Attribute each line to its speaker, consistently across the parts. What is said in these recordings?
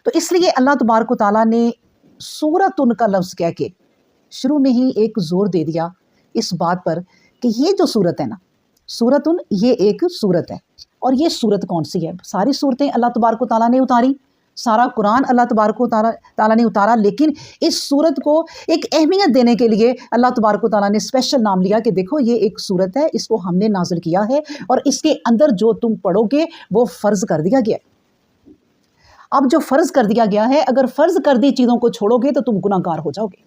Speaker 1: तो इसलिए अल्लाह तबारक व तआला ने सूरतुन का लफ्ज़ कह के शुरू में ही एक ज़ोर दे दिया इस बात पर कि ये जो सूरत है ना, सूरतुन, ये एक सूरत है। और ये सूरत कौन सी है? सारी सूरतें अल्लाह तबारक व तआला ने उतारी, सारा कुरान अल्लाह तबारक व तआला ने उतारा, लेकिन इस सूरत को एक अहमियत देने के लिए अल्लाह तबारक व तआला ने स्पेशल नाम लिया कि देखो ये एक सूरत है, इसको हमने नाज़िल किया है और इसके अंदर जो तुम पढ़ोगे वो फ़र्ज़ कर दिया गया। अब जो फ़र्ज़ कर दिया गया है, अगर फ़र्ज़ कर दी चीज़ों को छोड़ोगे तो तुम गुनाहगार हो जाओगे।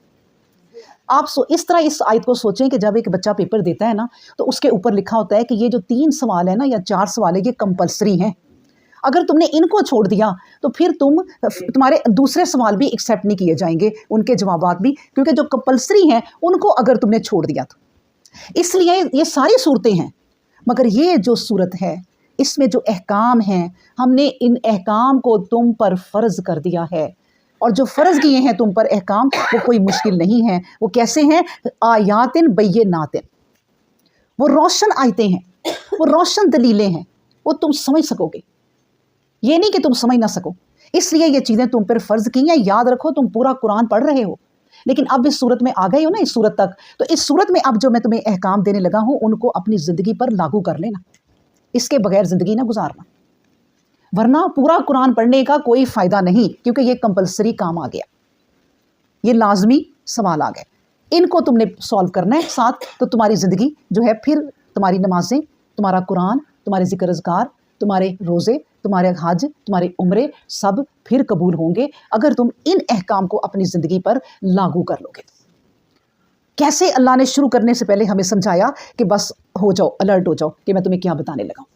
Speaker 1: आप इस तरह इस आयत को सोचें कि जब एक बच्चा पेपर देता है ना, तो उसके ऊपर लिखा होता है कि ये जो 3 सवाल है ना या 4 सवाल है, ये कंपल्सरी हैं। अगर तुमने इनको छोड़ दिया तो फिर तुम्हारे दूसरे सवाल भी एक्सेप्ट नहीं किए जाएंगे, उनके जवाबात भी, क्योंकि जो कंपल्सरी हैं उनको अगर तुमने छोड़ दिया तो। इसलिए ये सारी सूरतें हैं, मगर ये जो सूरत है इसमें जो अहकाम हैं, हमने इन अहकाम को तुम पर फ़र्ज़ कर दिया है। और जो फ़र्ज़ किए हैं तुम पर अहकाम, वो कोई मुश्किल नहीं है। वो कैसे हैं? आयातिन बय्यिनातिन, वो रोशन आयतें हैं, वो रोशन दलीलें हैं, वो तुम समझ सकोगे, ये नहीं कि तुम समझ ना सको। इसलिए ये चीज़ें तुम पर फ़र्ज़ की हैं। याद रखो, तुम पूरा कुरान पढ़ रहे हो, लेकिन अब इस सूरत में आ गए हो ना, इस सूरत तक, तो इस सूरत में अब जो मैं तुम्हें अहकाम देने लगा हूँ उनको अपनी ज़िंदगी पर लागू कर लेना, इसके बगैर ज़िंदगी ना गुजारना, वरना पूरा कुरान पढ़ने का कोई फ़ायदा नहीं, क्योंकि ये कंपल्सरी काम आ गया, ये लाजमी सवाल आ गए, इनको तुमने सॉल्व करना है साथ, तो तुम्हारी ज़िंदगी जो है, फिर तुम्हारी नमाजें, तुम्हारा कुरान, तुम्हारे ज़िक्र अज़कार, तुम्हारे रोज़े, तुम्हारे हज, तुम्हारी उम्रे सब फिर कबूल होंगे अगर तुम इन अहकाम को अपनी ज़िंदगी पर लागू कर लोगे। कैसे? अल्लाह ने शुरू करने से पहले हमें समझाया कि बस हो जाओ, अलर्ट हो जाओ कि मैं तुम्हें क्या बताने लगा हूँ।